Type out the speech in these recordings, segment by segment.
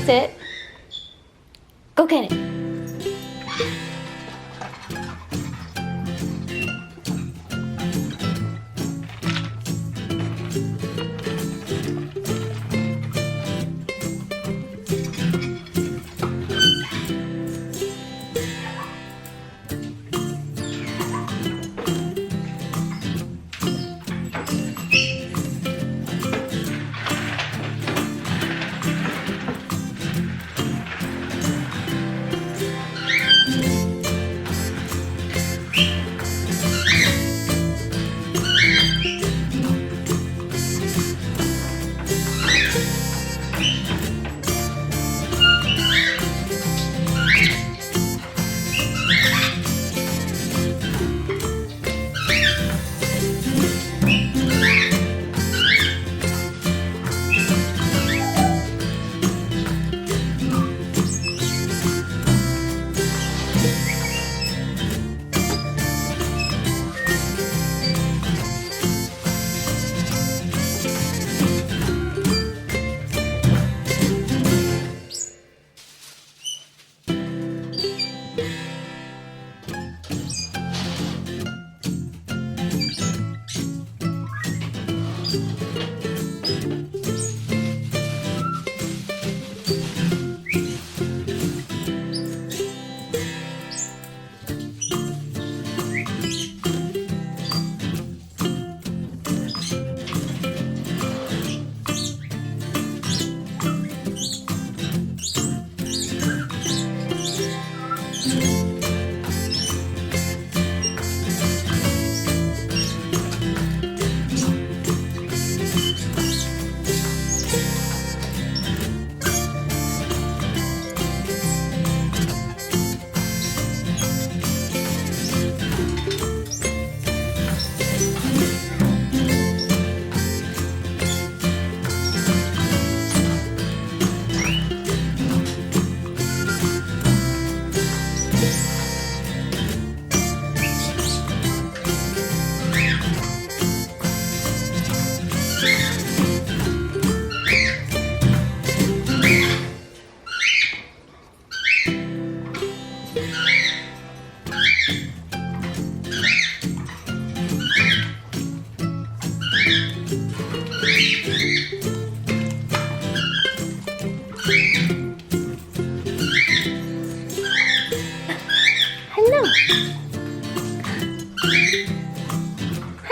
Sit. Go get it.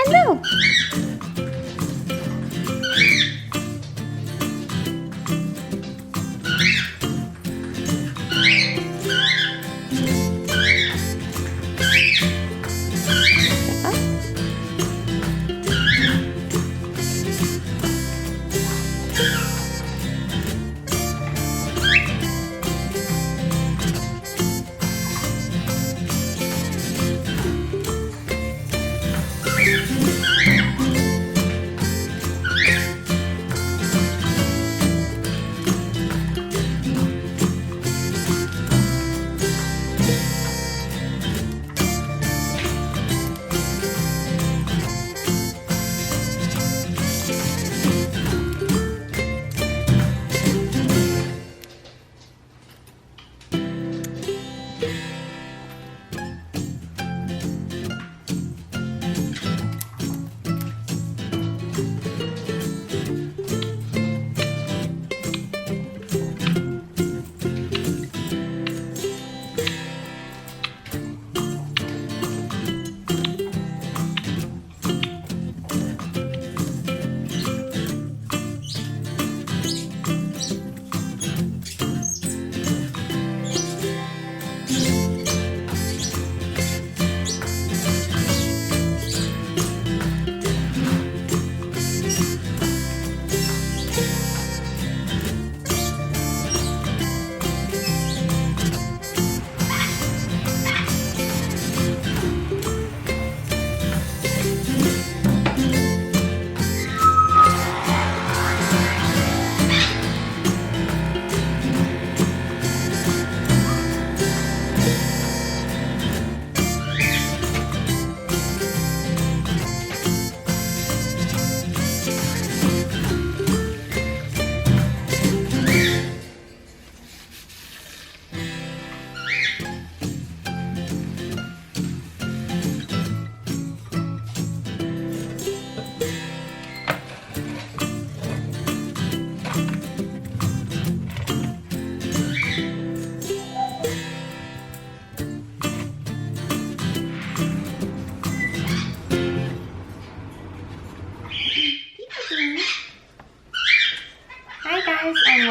Hello.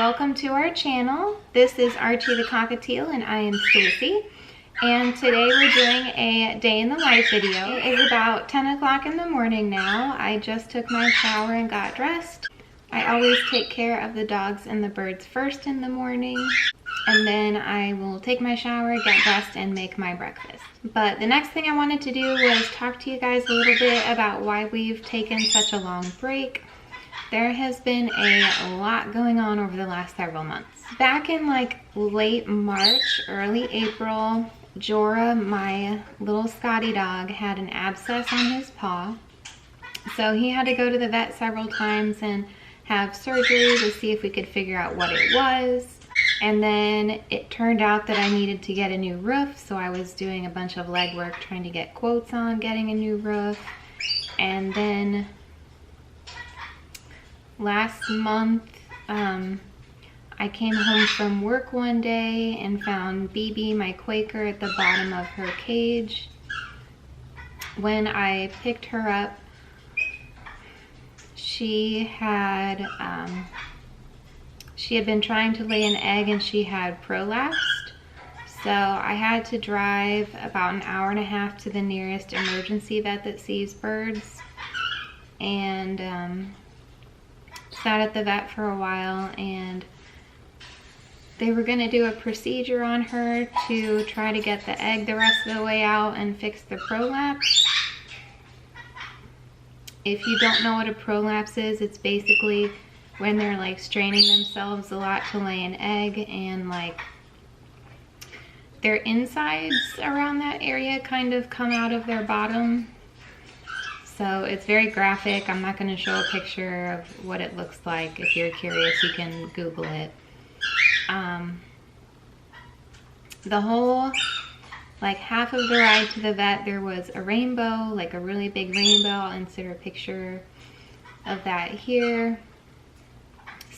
welcome to our channel. This is Archie the Cockatiel and I am Stacey. And today we're doing a day in the life video. It is about 10 o'clock in the morning now. I just took my shower and got dressed. I always take care of the dogs and the birds first in the morning. And then I will take my shower, get dressed, and make my breakfast. But the next thing I wanted to do was talk to you guys a little bit about why we've taken such a long break. There has been a lot going on over the last several months. Back in like late March, early April, Jorah, my little Scotty dog, had an abscess on his paw. So he had to go to the vet several times and have surgery to see if we could figure out what it was. And then it turned out that I needed to get a new roof, so I was doing a bunch of legwork trying to get quotes on getting a new roof. And then last month, I came home from work one day and found BB, my Quaker, at the bottom of her cage. When I picked her up, she had been trying to lay an egg and she had prolapsed. So I had to drive about an hour and a half to the nearest emergency vet that sees birds. And sat at the vet for a while, and they were going to do a procedure on her to try to get the egg the rest of the way out and fix the prolapse. If you don't know what a prolapse is, it's basically when they're like straining themselves a lot to lay an egg, and like their insides around that area kind of come out of their bottom. So it's very graphic. I'm not going to show a picture of what it looks like. If you're curious, you can Google it. The whole, like half of the ride to the vet, there was a rainbow, like a really big rainbow. I'll insert a picture of that here.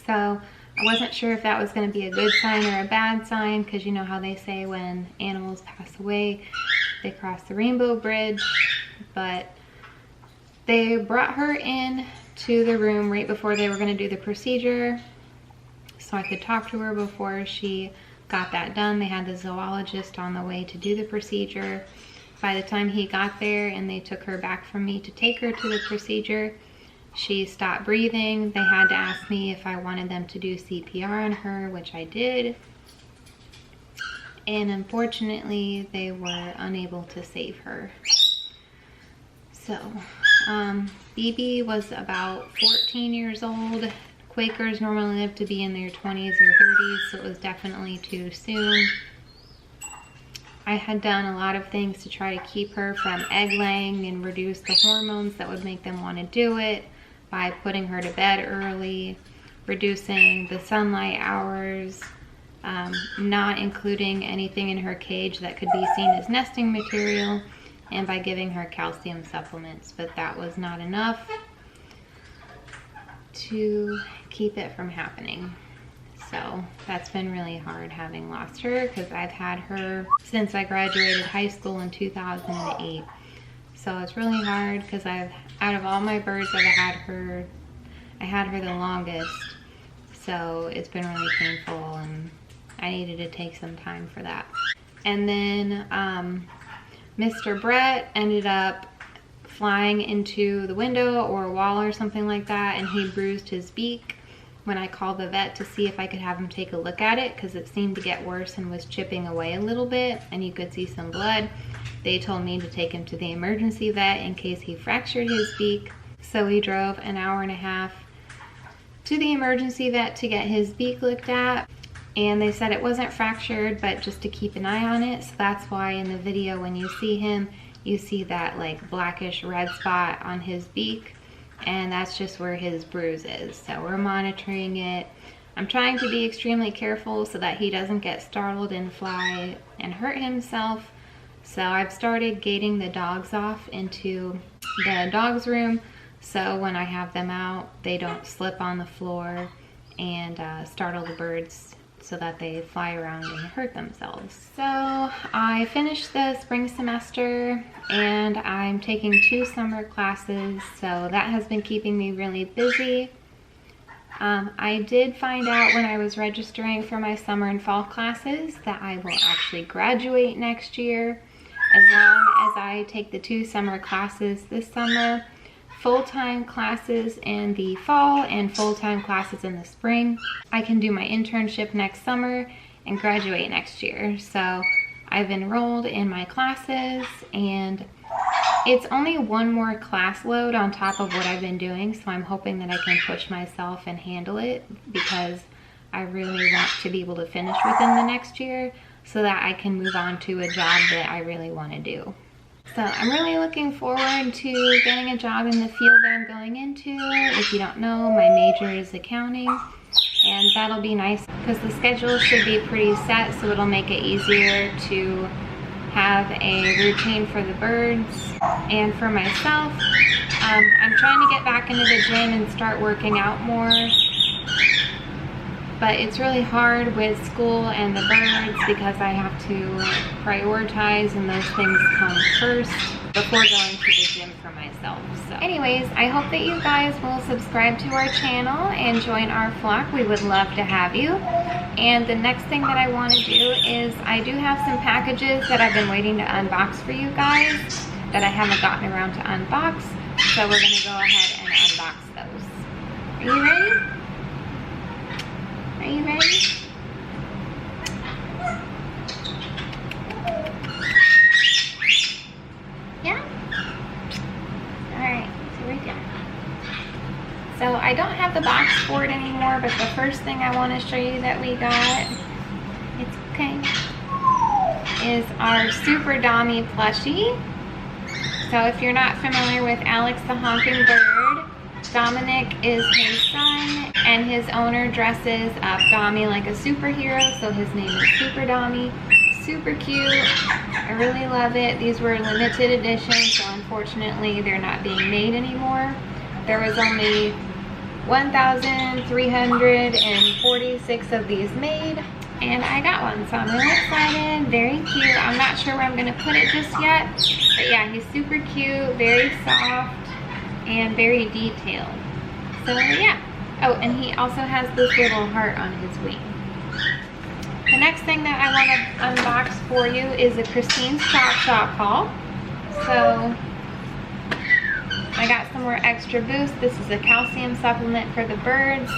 So I wasn't sure if that was going to be a good sign or a bad sign, because you know how they say when animals pass away, they cross the rainbow bridge. But they brought her in to the room right before they were going to do the procedure, so I could talk to her before she got that done. They had the zoologist on the way to do the procedure. By the time he got there and they took her back from me to take her to the procedure, she stopped breathing. They had to ask me if I wanted them to do CPR on her, which I did. And unfortunately, they were unable to save her. So, BB was about 14 years old. Quakers normally live to be in their 20s or 30s, so it was definitely too soon. I had done a lot of things to try to keep her from egg laying and reduce the hormones that would make them want to do it by putting her to bed early, reducing the sunlight hours, not including anything in her cage that could be seen as nesting material, and by giving her calcium supplements. But that was not enough to keep it from happening. So that's been really hard having lost her, because I've had her since I graduated high school in 2008. So it's really hard because out of all my birds that I had her the longest. So it's been really painful and I needed to take some time for that. And then Mr. Brett ended up flying into the window or a wall or something like that, and he bruised his beak. When I called the vet to see if I could have him take a look at it, because it seemed to get worse and was chipping away a little bit and you could see some blood, they told me to take him to the emergency vet in case he fractured his beak. So we drove an hour and a half to the emergency vet to get his beak looked at. And they said it wasn't fractured, but just to keep an eye on it. So that's why in the video when you see him, you see that like blackish red spot on his beak. And that's just where his bruise is. So we're monitoring it. I'm trying to be extremely careful so that he doesn't get startled and fly and hurt himself. So I've started gating the dogs off into the dog's room, so when I have them out, they don't slip on the floor and startle the birds so that they fly around and hurt themselves. So I finished the spring semester and I'm taking 2 summer classes, so that has been keeping me really busy. I did find out when I was registering for my summer and fall classes that I will actually graduate next year, as long as I take the 2 summer classes this summer, full-time classes in the fall and full-time classes in the spring. I can do my internship next summer and graduate next year. So I've enrolled in my classes, and it's only 1 more class load on top of what I've been doing, so I'm hoping that I can push myself and handle it, because I really want to be able to finish within the next year so that I can move on to a job that I really want to do. So I'm really looking forward to getting a job in the field that I'm going into. If you don't know, my major is accounting, and that'll be nice because the schedule should be pretty set, so it'll make it easier to have a routine for the birds and for myself. I'm trying to get back into the gym and start working out more, but it's really hard with school and the birds because I have to prioritize, and those things come first before going to the gym for myself. So anyways, I hope that you guys will subscribe to our channel and join our flock. We would love to have you. And the next thing that I want to do is I do have some packages that I've been waiting to unbox for you guys that I haven't gotten around to unbox. So we're going to go ahead and unbox those. Are you ready? Are you ready? Yeah? Alright, so right there. So I don't have the box for it anymore, but the first thing I want to show you that we got, it's okay, is our Super Dommy plushie. So if you're not familiar with Alex the Honking Bird, Dominic is his son, and his owner dresses up Dommy like a superhero, so his name is Super Dommy. Super cute. I really love it. These were limited editions, so unfortunately they're not being made anymore. There was only 1,346 of these made, and I got one, so I'm really excited. Very cute. I'm not sure where I'm going to put it just yet, but yeah, he's super cute, very soft, and very detailed. So yeah. Oh, and he also has this little heart on his wing. The next thing that I want to unbox for you is a Christine's Chop Shop haul. So I got some more extra boost. This is a calcium supplement for the birds.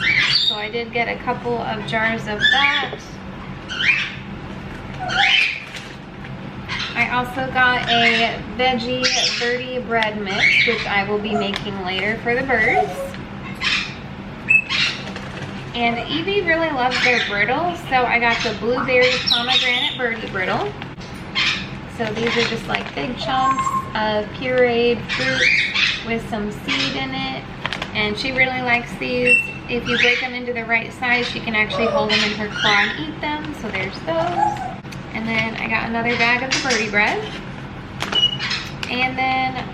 So I did get a couple of jars of that. I also got a veggie Birdie bread mix, which I will be making later for the birds. And Evie really loves their brittle, so I got the blueberry pomegranate Birdie brittle. So these are just like big chunks of pureed fruit with some seed in it, and she really likes these. If you break them into the right size, she can actually hold them in her claw and eat them. So there's those. And then I got another bag of the Birdie bread. And then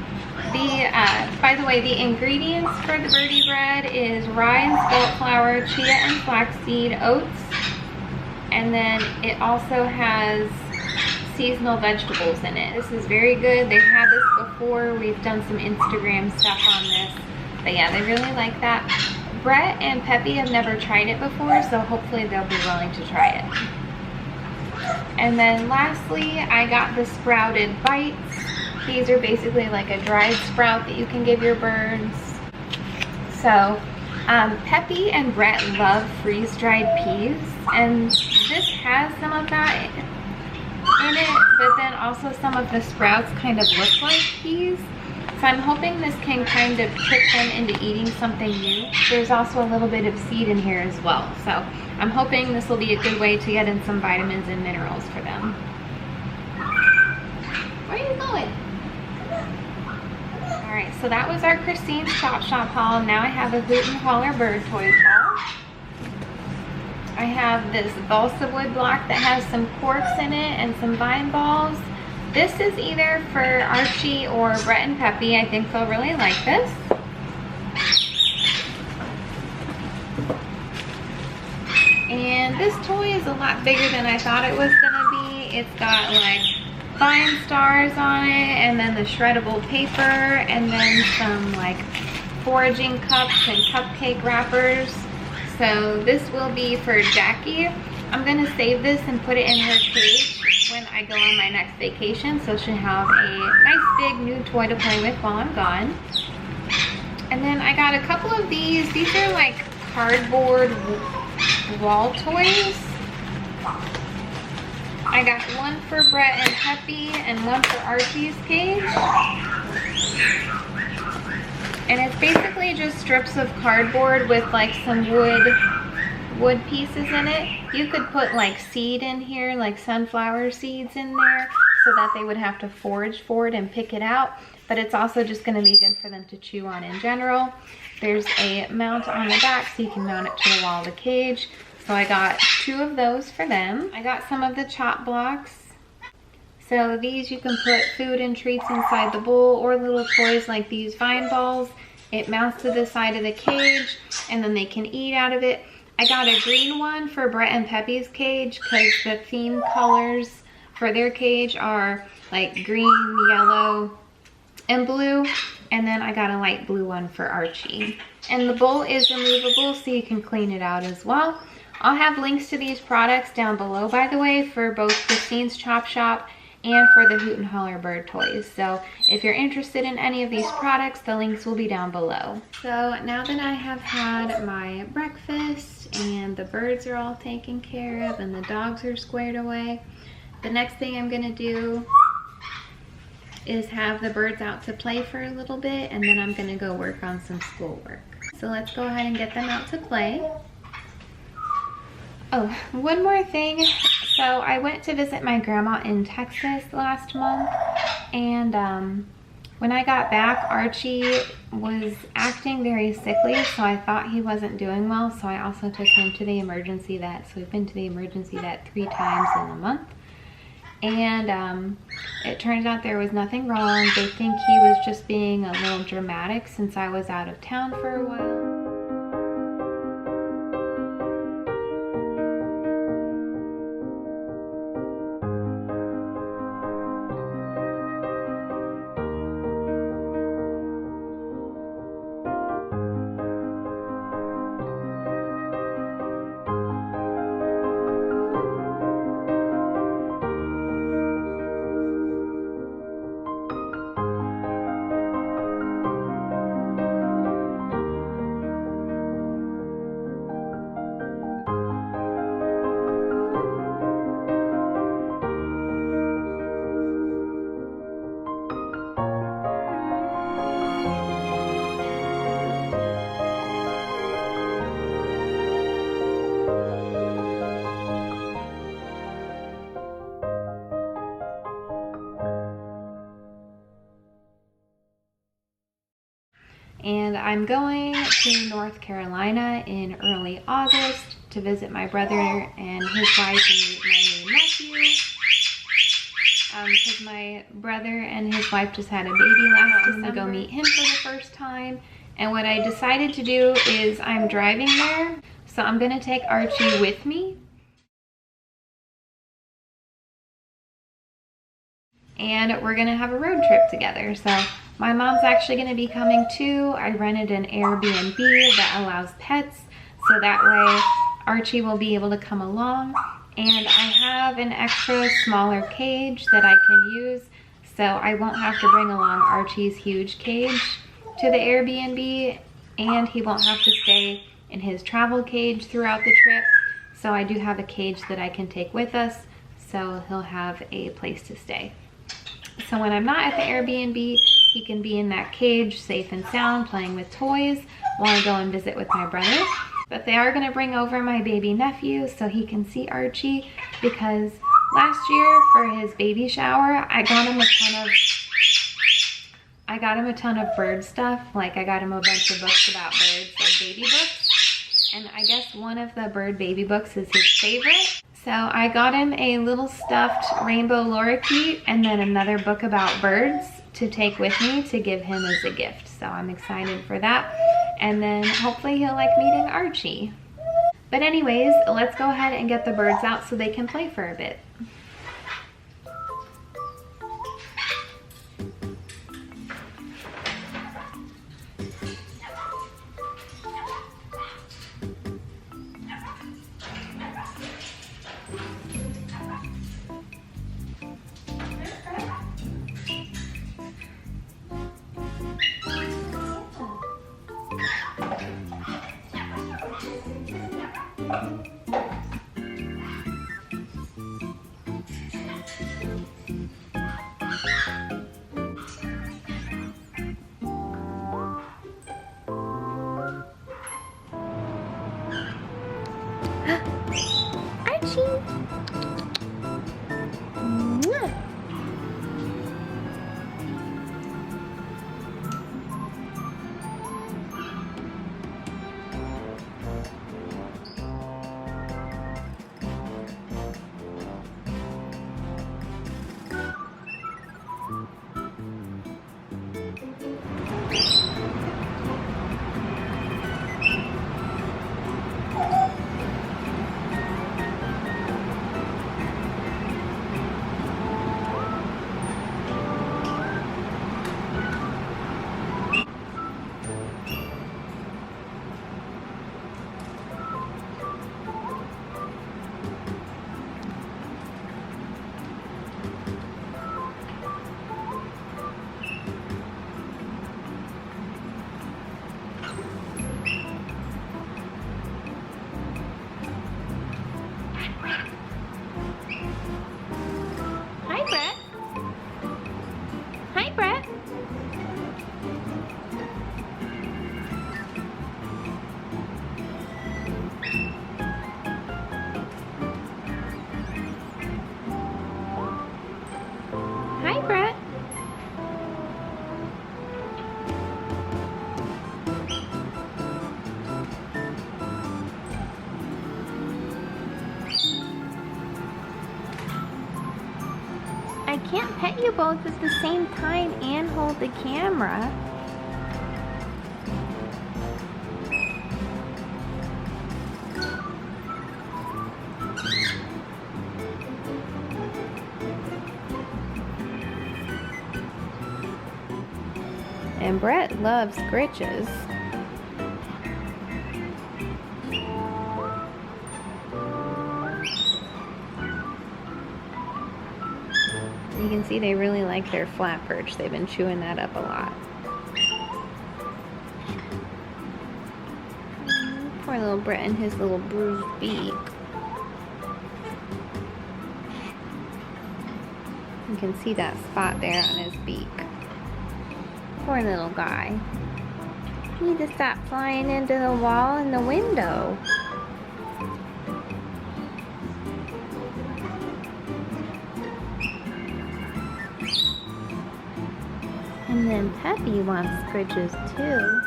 by the way, the ingredients for the Birdie bread is rye and spelt flour, chia and flaxseed, oats, and then it also has seasonal vegetables in it. This is very good. They've had this before. We've done some Instagram stuff on this, but yeah, they really like that. Brett and Peppy have never tried it before, so hopefully they'll be willing to try it. And then lastly, I got the sprouted bites. These are basically like a dried sprout that you can give your birds. So Peppy and Brett love freeze-dried peas, and this has some of that in it, but then also some of the sprouts kind of look like peas. So I'm hoping this can kind of trick them into eating something new. There's also a little bit of seed in here as well. So I'm hoping this will be a good way to get in some vitamins and minerals for them. Where are you going? Alright, so that was our Christine's Chop Shop haul. Now I have a Hoot and Holler bird toy haul. I have this balsa wood block that has some corks in it and some vine balls. This is either for Archie or Brett and Peppy. I think they'll really like this. And this toy is a lot bigger than I thought it was gonna be. It's got like vine stars on it, and then the shreddable paper, and then some like foraging cups and cupcake wrappers. So this will be for Jackie. I'm gonna save this and put it in her cage when I go on my next vacation, so she'll have a nice big new toy to play with while I'm gone. And then I got a couple of these. These are like cardboard wall toys. I got one for Brett and Peppy and one for Archie's cage. And it's basically just strips of cardboard with like some wood pieces in it. You could put like seed in here, like sunflower seeds in there, so that they would have to forage for it and pick it out. But it's also just gonna be good for them to chew on in general. There's a mount on the back so you can mount it to the wall of the cage. So I got 2 of those for them. I got some of the chop blocks. So these you can put food and treats inside the bowl, or little toys like these vine balls. It mounts to the side of the cage and then they can eat out of it. I got a green one for Brett and Peppy's cage because the theme colors for their cage are like green, yellow, and blue. And then I got a light blue one for Archie. And the bowl is removable so you can clean it out as well. I'll have links to these products down below, by the way, for both Christine's Chop Shop and for the Hoot and Holler bird toys. So if you're interested in any of these products, the links will be down below. So now that I have had my breakfast and the birds are all taken care of and the dogs are squared away, the next thing I'm gonna do is have the birds out to play for a little bit, and then I'm gonna go work on some schoolwork. So let's go ahead and get them out to play. Oh, one more thing. So I went to visit my grandma in Texas last month, and when I got back, Archie was acting very sickly, so I thought he wasn't doing well, so I also took him to the emergency vet. So we've been to the emergency vet 3 times in a month, and it turns out there was nothing wrong. They think he was just being a little dramatic since I was out of town for a while. And I'm going to North Carolina in early August to visit my brother and his wife and meet my new nephew. Because my brother and his wife just had a baby last December. To go meet him for the first time. And what I decided to do is I'm driving there, so I'm gonna take Archie with me. And we're gonna have a road trip together. So my mom's actually gonna be coming too. I rented an Airbnb that allows pets, so that way Archie will be able to come along. And I have an extra smaller cage that I can use, so I won't have to bring along Archie's huge cage to the Airbnb, and he won't have to stay in his travel cage throughout the trip. So I do have a cage that I can take with us, so he'll have a place to stay. So when I'm not at the Airbnb, he can be in that cage safe and sound playing with toys while I go and visit with my brother. But they are gonna bring over my baby nephew so he can see Archie, because last year for his baby shower, I got him a ton of bird stuff. Like I got him a bunch of books about birds, like baby books. And I guess one of the bird baby books is his favorite. So I got him a little stuffed rainbow lorikeet and then another book about birds to take with me to give him as a gift. So I'm excited for that. And then hopefully he'll like meeting Archie. But anyways, let's go ahead and get the birds out so they can play for a bit. Archie! Mwah. Hi, Brett. Hi, Brett. Hi, Brett. I can't pet you both at the same time and hold the camera. And Brett loves scritches. You can see they really like their flat perch. They've been chewing that up a lot. Poor little Brett and his little bruised beak. You can see that spot there on his beak. Poor little guy. You need to stop flying into the wall and the window. And then Peppy wants scritches too.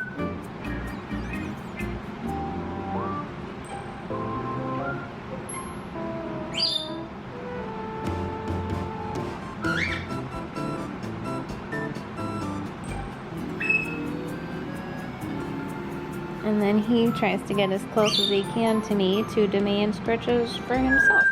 And then he tries to get as close as he can to me to demand scritches for himself.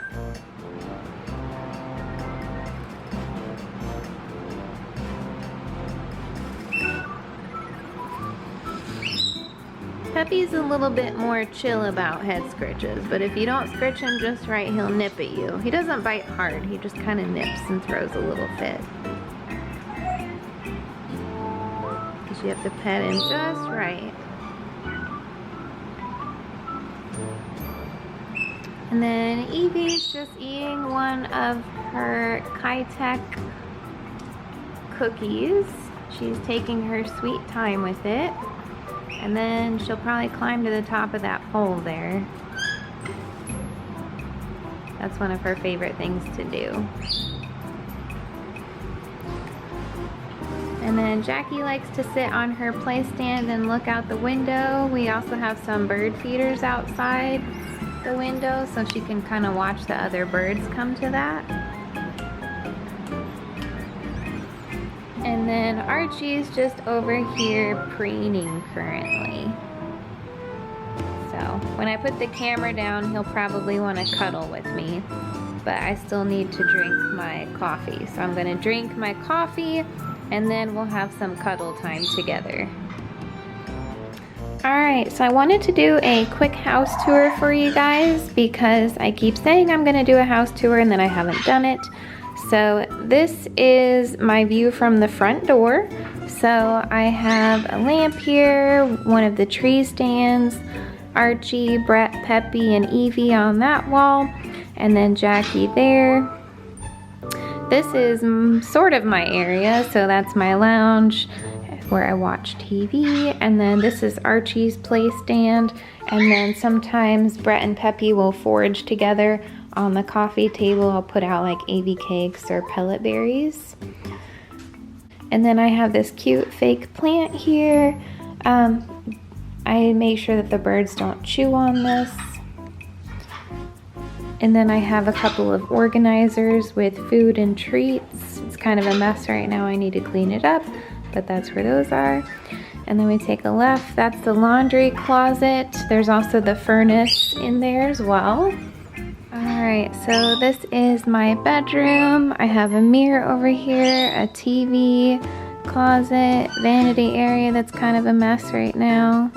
Peppy's a little bit more chill about head scritches, but if you don't scritch him just right, he'll nip at you. He doesn't bite hard, he just kind of nips and throws a little fit. Because you have to pet him just right. And then Evie's just eating one of her Kitech cookies. She's taking her sweet time with it. And then she'll probably climb to the top of that pole there. That's one of her favorite things to do. And then Jackie likes to sit on her play stand and look out the window. We also have some bird feeders outside the window so she can kind of watch the other birds come to that. And then Archie's just over here preening currently. So when I put the camera down, he'll probably want to cuddle with me. But I still need to drink my coffee. So I'm going to drink my coffee and then we'll have some cuddle time together. Alright, so I wanted to do a quick house tour for you guys because I keep saying I'm going to do a house tour and then I haven't done it. So this is my view from the front door. So I have a lamp here, one of the tree stands. Archie, Brett, Peppy, and Evie on that wall, and then Jackie there. This is sort of my area, so that's my lounge where I watch TV, and then this is Archie's play stand, and then sometimes Brett and Peppy will forage together on the coffee table. I'll put out like AV cakes or pellet berries. And then I have this cute fake plant here. I make sure that the birds don't chew on this. And then I have a couple of organizers with food and treats. It's kind of a mess right now. I need to clean it up, but that's where those are. And then we take a left. That's the laundry closet. There's also the furnace in there as well. Alright, so this is my bedroom. I have a mirror over here, a TV, closet, vanity area that's kind of a mess right now.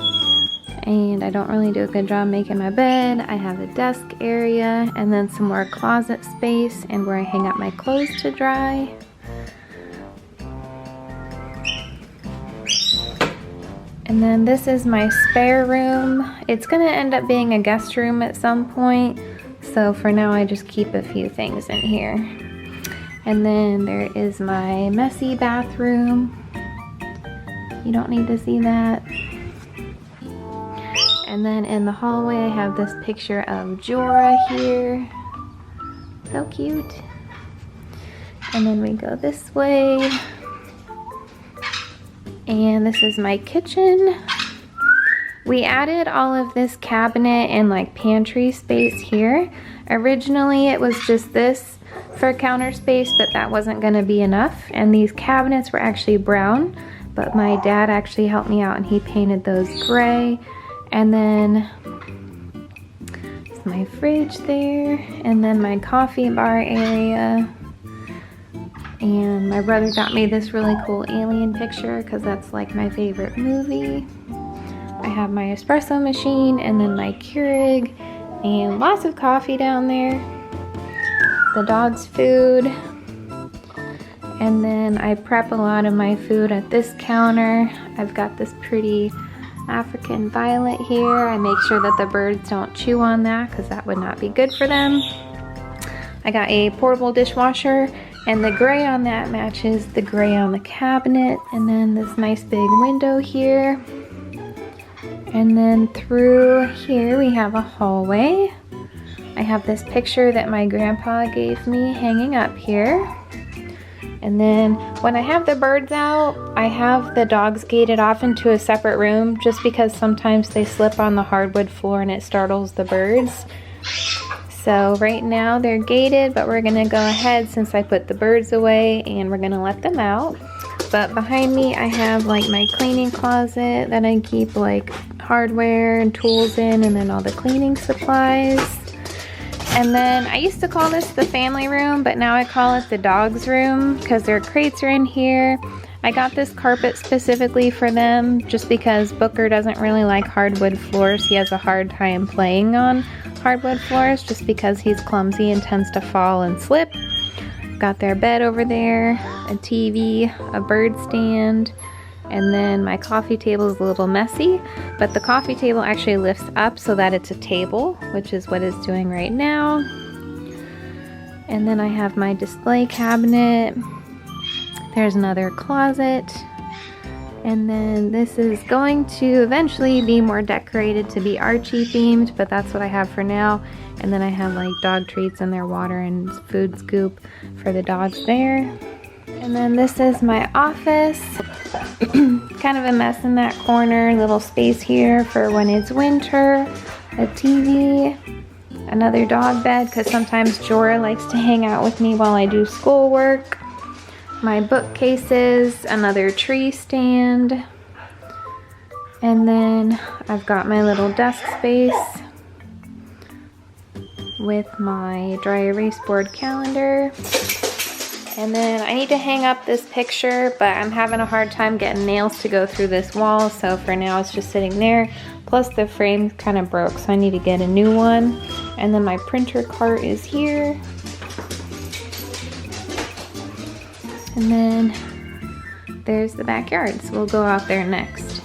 And I don't really do a good job making my bed. I have a desk area and then some more closet space and where I hang up my clothes to dry. And then this is my spare room. It's gonna end up being a guest room at some point. So for now I just keep a few things in here. And then there is my messy bathroom. You don't need to see that. And then in the hallway I have this picture of Jorah here. So cute. And then we go this way. And this is my kitchen. We added all of this cabinet and like pantry space here. Originally it was just this for counter space, but that wasn't gonna be enough. And these cabinets were actually brown, but my dad actually helped me out and he painted those gray. And then it's my fridge there, and then my coffee bar area. And my brother got me this really cool alien picture because that's like my favorite movie. I have my espresso machine and then my Keurig and lots of coffee down there. The dog's food. And then I prep a lot of my food at this counter. I've got this pretty African violet here. I make sure that the birds don't chew on that because that would not be good for them. I got a portable dishwasher and the gray on that matches the gray on the cabinet. And then this nice big window here. And then through here we have a hallway. I have this picture that my grandpa gave me hanging up here. And then when I have the birds out, I have the dogs gated off into a separate room just because sometimes they slip on the hardwood floor and it startles the birds. So right now they're gated, but we're gonna go ahead since I put the birds away and we're gonna let them out. But behind me I have like my cleaning closet that I keep like hardware and tools in, and then all the cleaning supplies. And then I used to call this the family room, but now I call it the dog's room because their crates are in here. I got this carpet specifically for them just because Booker doesn't really like hardwood floors. He has a hard time playing on hardwood floors just because he's clumsy and tends to fall and slip. Got their bed over there, a TV, a bird stand, and then my coffee table is a little messy, but the coffee table actually lifts up so that it's a table, which is what it's doing right now. And then I have my display cabinet. There's another closet. And then this is going to eventually be more decorated to be Archie themed, but that's what I have for now. And then I have like dog treats and their water and food scoop for the dogs there. And then this is my office. Kind of a mess in that corner. Little space here for when it's winter. A TV. Another dog bed because sometimes Jorah likes to hang out with me while I do schoolwork. My bookcases. Another tree stand. And then I've got my little desk space with my dry erase board calendar. And then I need to hang up this picture, but I'm having a hard time getting nails to go through this wall, so for now it's just sitting there. Plus the frame kind of broke, so I need to get a new one. And then my printer cart is here. And then there's the backyard, so we'll go out there next.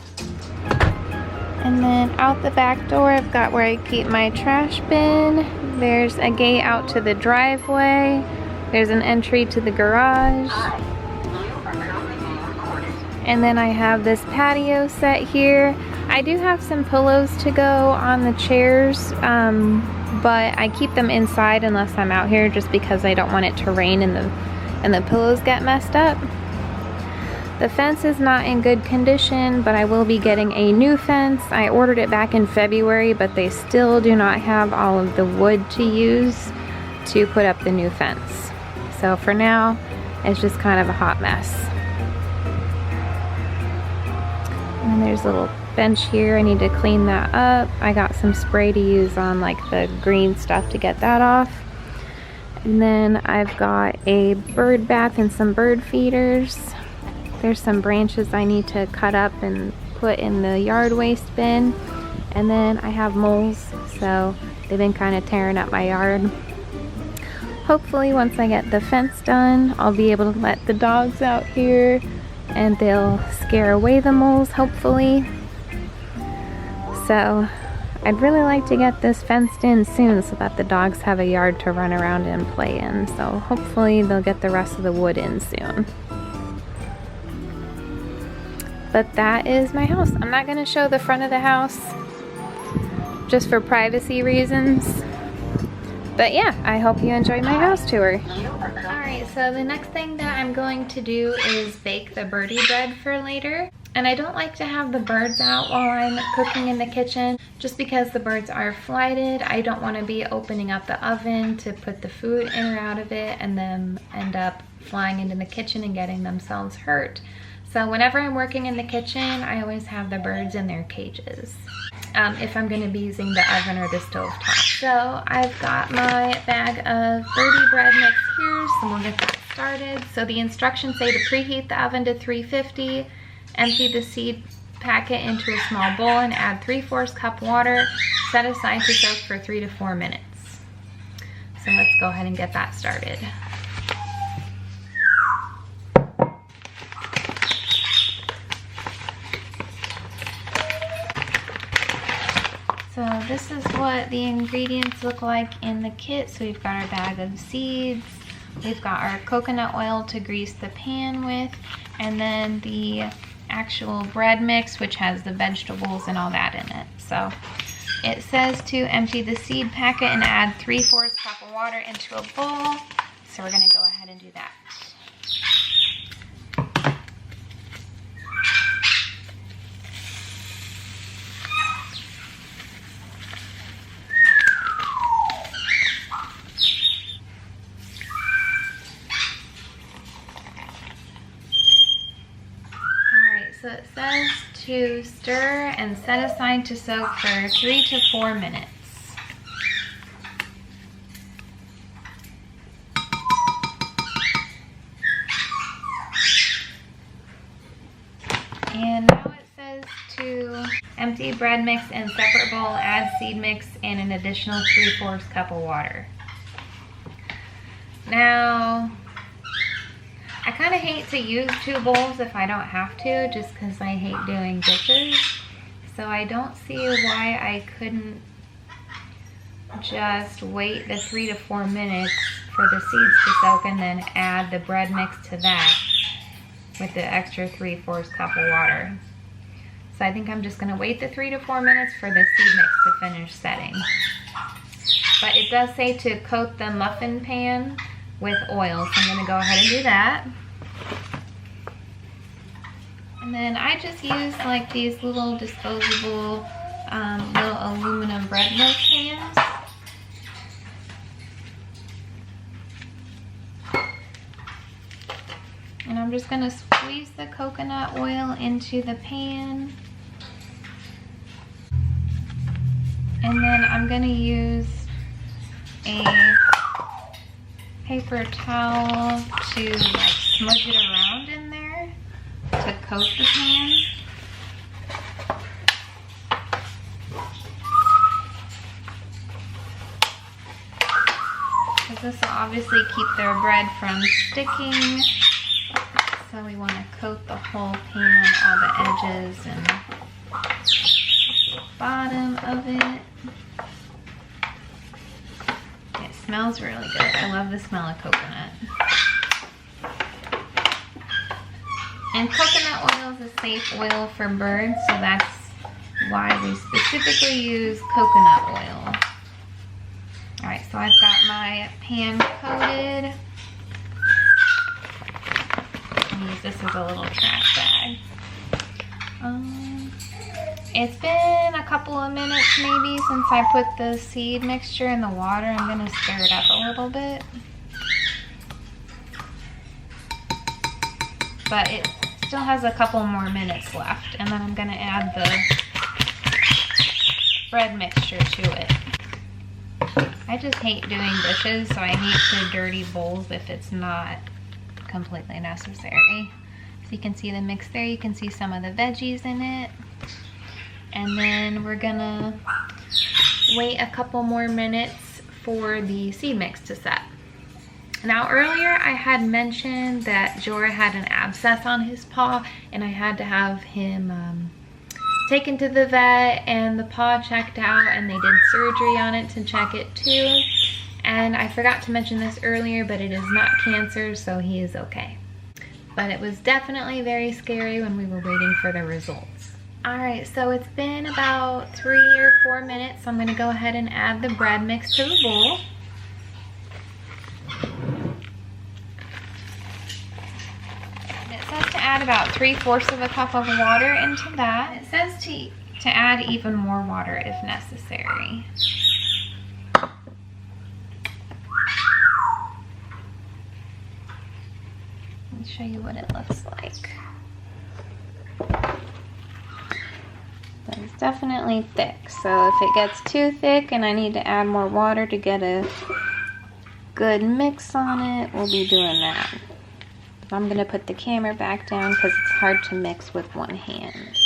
And then out the back door, I've got where I keep my trash bin. There's a gate out to the driveway. There's an entry to the garage. And then I have this patio set here. I do have some pillows to go on the chairs, but I keep them inside unless I'm out here just because I don't want it to rain and the pillows get messed up. The fence is not in good condition, but I will be getting a new fence. I ordered it back in February, but they still do not have all of the wood to use to put up the new fence. So for now, it's just kind of a hot mess. And there's a little bench here. I need to clean that up. I got some spray to use on like the green stuff to get that off. And then I've got a bird bath and some bird feeders. There's some branches I need to cut up and put in the yard waste bin. And then I have moles, so they've been kind of tearing up my yard. Hopefully once I get the fence done, I'll be able to let the dogs out here and they'll scare away the moles, hopefully. So I'd really like to get this fenced in soon so that the dogs have a yard to run around and play in. So hopefully they'll get the rest of the wood in soon. But that is my house. I'm not going to show the front of the house just for privacy reasons. But yeah, I hope you enjoyed my house tour. Alright, so the next thing that I'm going to do is bake the birdie bread for later. And I don't like to have the birds out while I'm cooking in the kitchen just because the birds are flighted. I don't want to be opening up the oven to put the food in or out of it and then end up flying into the kitchen and getting themselves hurt. So whenever I'm working in the kitchen, I always have the birds in their cages if I'm going to be using the oven or the stove top. So I've got my bag of birdie bread mix here, so we'll get that started. So the instructions say to preheat the oven to 350, empty the seed packet into a small bowl and add 3/4 cup water, set aside to soak for 3 to 4 minutes. So let's go ahead and get that started. So this is what the ingredients look like in the kit. So we've got our bag of seeds, we've got our coconut oil to grease the pan with, and then the actual bread mix, which has the vegetables and all that in it. So it says to empty the seed packet and add 3/4 cup of water into a bowl. So we're gonna go ahead and do that. So it says to stir and set aside to soak for 3 to 4 minutes. And now it says to empty bread mix in separate bowl, add seed mix and an additional 3/4 cup of water. Now, I kind of hate to use 2 bowls if I don't have to, just because I hate doing dishes. So I don't see why I couldn't just wait the 3 to 4 minutes for the seeds to soak and then add the bread mix to that with the extra 3/4 cup of water. So I think I'm just gonna wait the 3 to 4 minutes for the seed mix to finish setting. But it does say to coat the muffin pan with oil, so I'm gonna go ahead and do that. And then I just use like these little disposable little aluminum bread milk pans. And I'm just gonna squeeze the coconut oil into the pan. And then I'm gonna use a paper towel to like smudge it around in there to coat the pan. Because this will obviously keep their bread from sticking. So we want to coat the whole pan, all the edges, and bottom of it. It smells really good. I love the smell of coconut. And coconut oil is a safe oil for birds, so that's why we specifically use coconut oil. All right, so I've got my pan coated. I'll use this as a little trash bag. It's been a couple of minutes maybe since I put the seed mixture in the water. I'm gonna stir it up a little bit. But it still has a couple more minutes left, and then I'm gonna add the bread mixture to it. I just hate doing dishes, so I hate to dirty bowls if it's not completely necessary. So you can see the mix there, you can see some of the veggies in it. And then we're gonna wait a couple more minutes for the seed mix to set. Now earlier I had mentioned that Jorah had an abscess on his paw, and I had to have him taken to the vet and the paw checked out, and they did surgery on it to check it too. And I forgot to mention this earlier, but it is not cancer, so he is okay. But it was definitely very scary when we were waiting for the results. All right, so it's been about 3 or 4 minutes. So I'm gonna go ahead and add the bread mix to the bowl. It says to add about 3/4 of a cup of water into that. It says to add even more water if necessary. Let me show you what it looks like. But it's definitely thick, so if it gets too thick and I need to add more water to get a good mix on it, we'll be doing that. I'm gonna put the camera back down because it's hard to mix with one hand.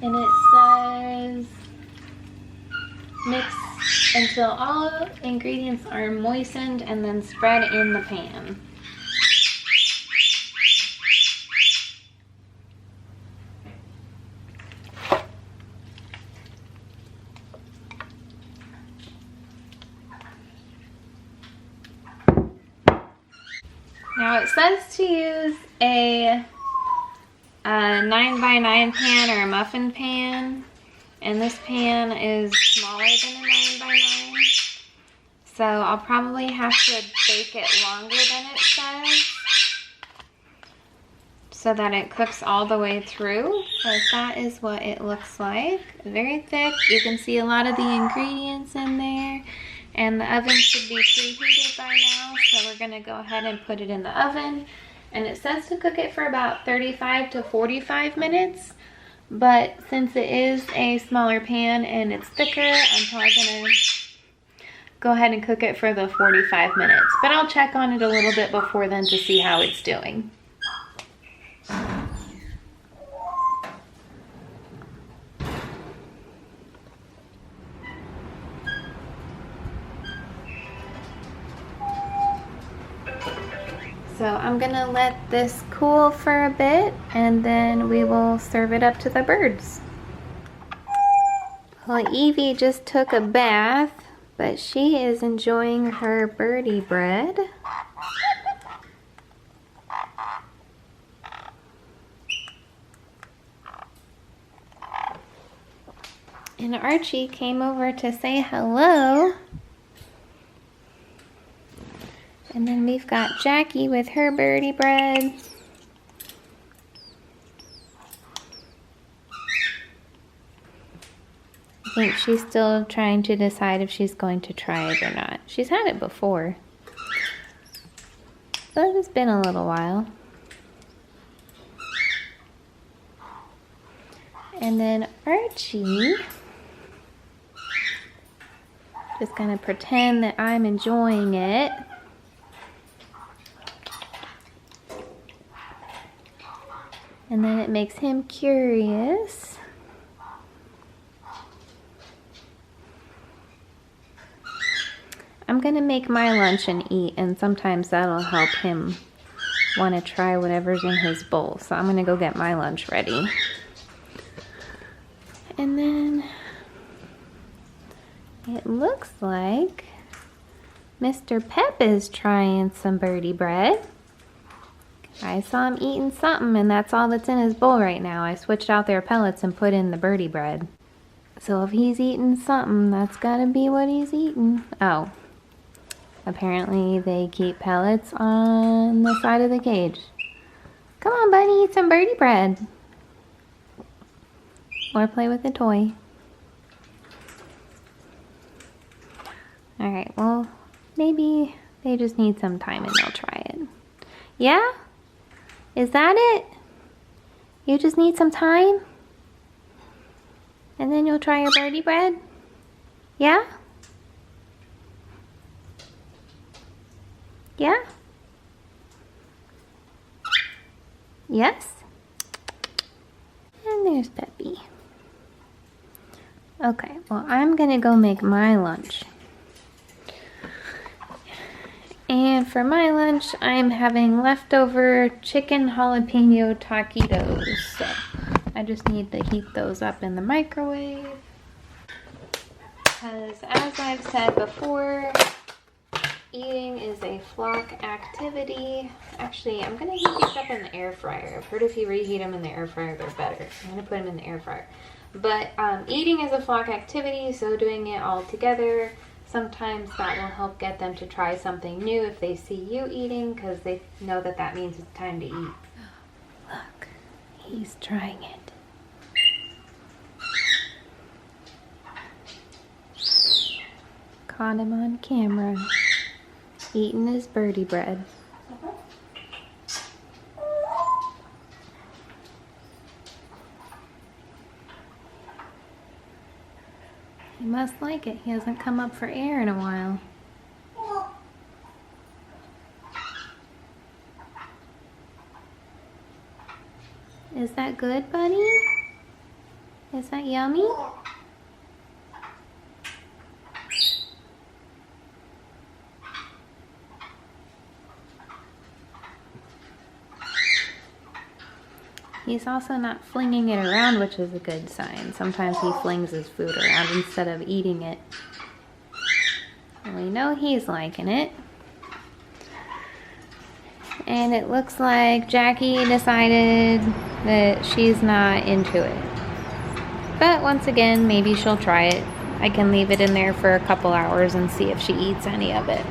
And it says mix until all ingredients are moistened and then spread in the pan. Now it says to use a 9x9 pan or a muffin pan, and this pan is smaller than a 9x9, so I'll probably have to bake it longer than it says so that it cooks all the way through. But that is what it looks like. Very thick. You can see a lot of the ingredients in there, and the oven should be preheated by now, so we're gonna go ahead and put it in the oven. And it says to cook it for about 35 to 45 minutes. But since it is a smaller pan and it's thicker, I'm probably gonna go ahead and cook it for the 45 minutes. But I'll check on it a little bit before then to see how it's doing. So I'm gonna let this cool for a bit, and then we will serve it up to the birds. Well, Evie just took a bath, but she is enjoying her birdie bread. And Archie came over to say hello. And then we've got Jackie with her birdie bread. I think she's still trying to decide if she's going to try it or not. She's had it before, but it's been a little while. And then Archie is gonna pretend that I'm enjoying it. And then it makes him curious. I'm gonna make my lunch and eat, and sometimes that'll help him want to try whatever's in his bowl. So I'm gonna go get my lunch ready. And then it looks like Mr. Pep is trying some Birdie bread. I saw him eating something, and that's all that's in his bowl right now. I switched out their pellets and put in the Birdie bread. So if he's eating something, that's gotta be what he's eating. Oh, apparently they keep pellets on the side of the cage. Come on, buddy, eat some Birdie bread. Or play with a toy. Alright, well, maybe they just need some time and they'll try it. Yeah? Is that it? You just need some time? And then you'll try your Birdie bread? Yeah? Yeah? Yes? And there's Peppy. Okay, well, I'm gonna go make my lunch. And for my lunch, I'm having leftover chicken jalapeno taquitos. So I just need to heat those up in the microwave. Because as I've said before, eating is a flock activity. Actually, I'm gonna heat these up in the air fryer. I've heard if you reheat them in the air fryer, they're better. I'm gonna put them in the air fryer. But eating is a flock activity, so doing it all together, sometimes that will help get them to try something new if they see you eating, because they know that that means it's time to eat. Look, he's trying it. Caught him on camera, eating his Birdie bread. He must like it. He hasn't come up for air in a while. Is that good, buddy? Is that yummy? He's also not flinging it around, which is a good sign. Sometimes he flings his food around instead of eating it. And we know he's liking it. And it looks like Jackie decided that she's not into it. But once again, maybe she'll try it. I can leave it in there for a couple hours and see if she eats any of it.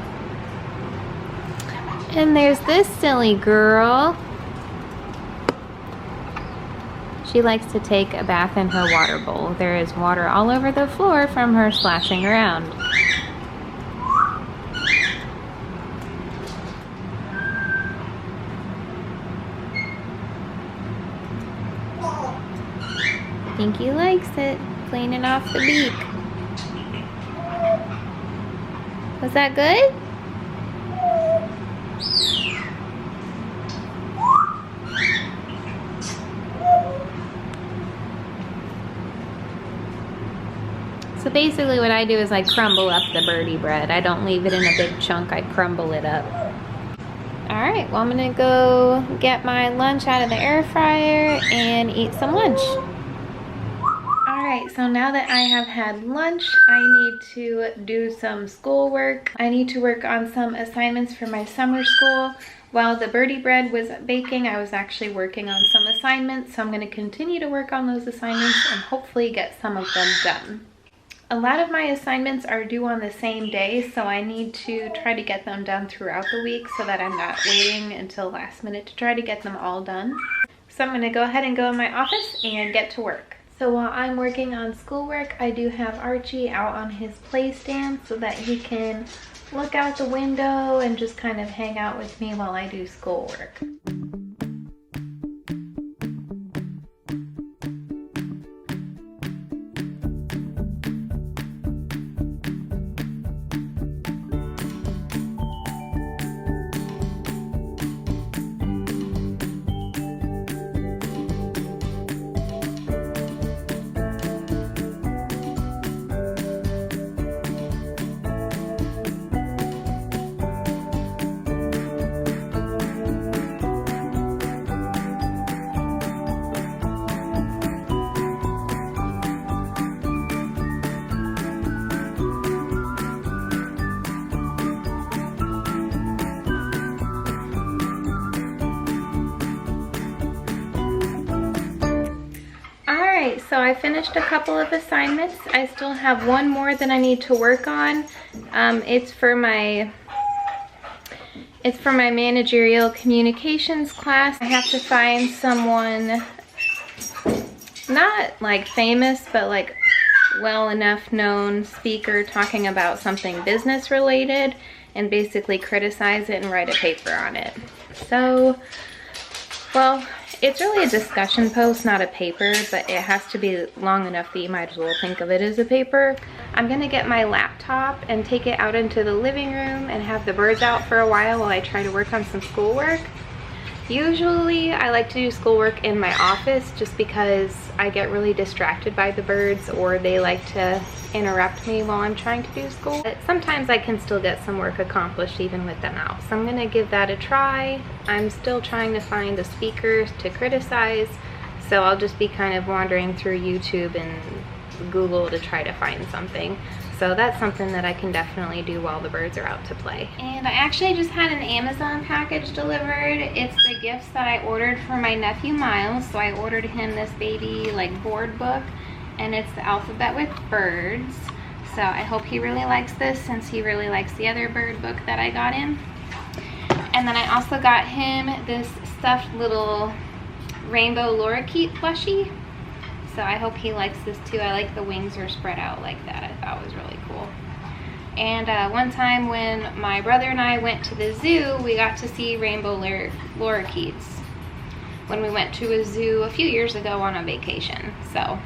And there's this silly girl. She likes to take a bath in her water bowl. There is water all over the floor from her splashing around. I think he likes it, cleaning off the beak. Was that good? So basically what I do is I crumble up the Birdie bread. I don't leave it in a big chunk, I crumble it up. Alright, well I'm gonna go get my lunch out of the air fryer and eat some lunch. Alright, so now that I have had lunch, I need to do some schoolwork. I need to work on some assignments for my summer school. While the Birdie bread was baking, I was actually working on some assignments, so I'm going to continue to work on those assignments and hopefully get some of them done. A lot of my assignments are due on the same day, so I need to try to get them done throughout the week so that I'm not waiting until last minute to try to get them all done. So I'm going to go ahead and go in my office and get to work. So while I'm working on schoolwork, I do have Archie out on his play stand so that he can look out the window and just kind of hang out with me while I do schoolwork. so I finished a couple of assignments. I still have one more that I need to work on. It's for my managerial communications class. I have to find someone, not like famous, but like well enough known speaker talking about something business related, and basically criticize it and write a paper on it. So, well, it's really a discussion post, not a paper, but it has to be long enough that you might as well think of it as a paper. I'm gonna get my laptop and take it out into the living room and have the birds out for a while I try to work on some schoolwork. Usually I like to do schoolwork in my office just because I get really distracted by the birds, or they like to interrupt me while I'm trying to do school. But sometimes I can still get some work accomplished even with them out. So I'm gonna give that a try. I'm still trying to find the speakers to criticize, so I'll just be kind of wandering through YouTube and Google to try to find something. So that's something that I can definitely do while the birds are out to play. And I actually just had an Amazon package delivered. It's the gifts that I ordered for my nephew Miles. So I ordered him this baby like board book, and it's the alphabet with birds. So I hope he really likes this, since he really likes the other bird book that I got him. And then I also got him this stuffed little rainbow lorikeet plushie. So I hope he likes this too. I like the wings are spread out like that. I thought it was really cool. And one time when my brother and I went to the zoo, we got to see rainbow lorikeets when we went to a zoo a few years ago on a vacation. So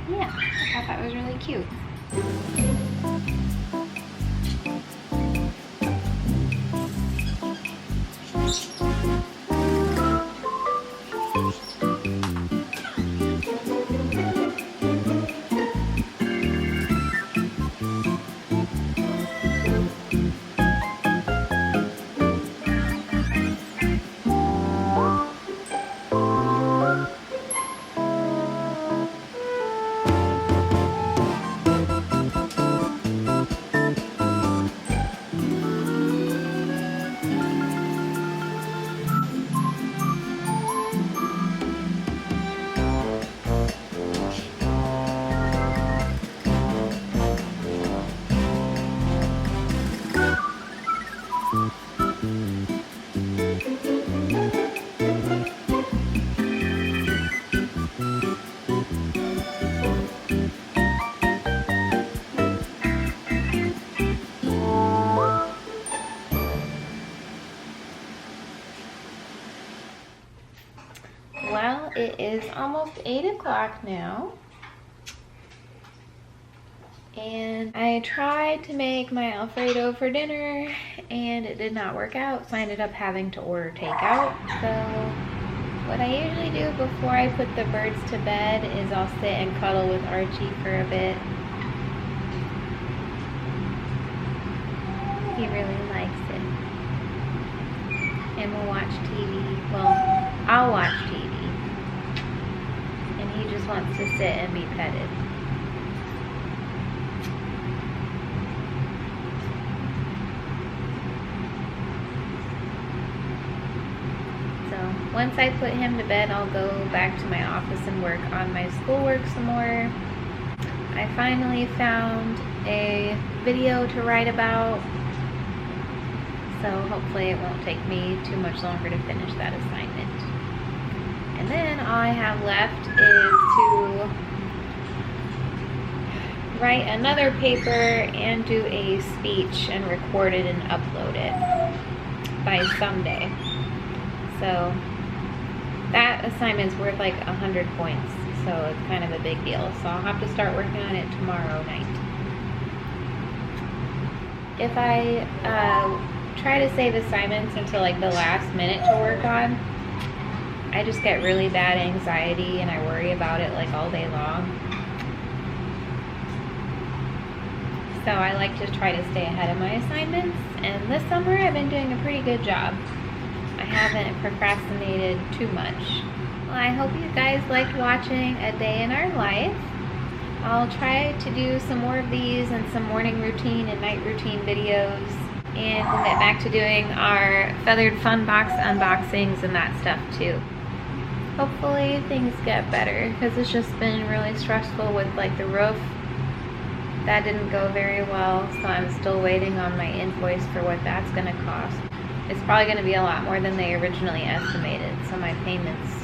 yeah, I thought that was really cute. Well, it is almost 8 o'clock now, and I tried to make my Alfredo for dinner and it did not work out, so I ended up having to order takeout. So what I usually do before I put the birds to bed is I'll sit and cuddle with Archie for a bit. He really likes it. And we'll watch TV. Well, I'll watch TV. And he just wants to sit and be petted. So once I put him to bed, I'll go back to my office and work on my schoolwork some more. I finally found a video to write about, so hopefully it won't take me too much longer to finish that assignment. And then all I have left is to write another paper and do a speech and record it and upload it by Sunday. So that assignment's worth like 100 points, so it's kind of a big deal. So I'll have to start working on it tomorrow night. If I try to save assignments until like the last minute to work on, I just get really bad anxiety and I worry about it like all day long. So I like to try to stay ahead of my assignments, and this summer I've been doing a pretty good job. I haven't procrastinated too much. Well, I hope you guys liked watching a day in our life. I'll try to do some more of these and some morning routine and night routine videos, and we'll get back to doing our feathered fun box unboxings and that stuff too. hopefully things get better, because it's just been really stressful with like the roof. That didn't go very well, so I'm still waiting on my invoice for what that's gonna cost. It's probably gonna be a lot more than they originally estimated, so my payments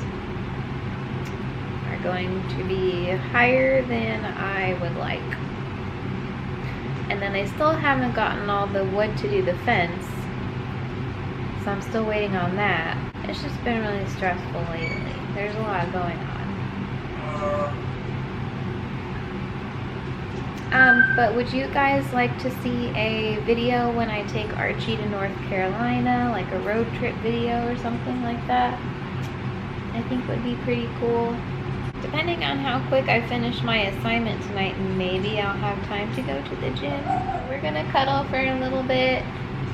are going to be higher than I would like. And then I still haven't gotten all the wood to do the fence, so I'm still waiting on that. It's just been really stressful lately. There's a lot going on. But would you guys like to see a video when I take Archie to North Carolina, like a road trip video or something like that? I think would be pretty cool. Depending on how quick I finish my assignment tonight, maybe I'll have time to go to the gym. We're gonna cuddle for a little bit,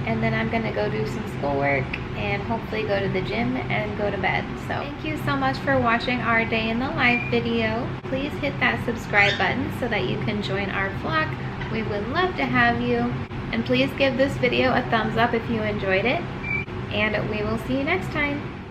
and then I'm gonna go do some schoolwork and hopefully go to the gym and go to bed. So thank you so much for watching our day in the life video. Please hit that subscribe button so that you can join our flock. We would love to have you. And please give this video a thumbs up if you enjoyed it. And we will see you next time.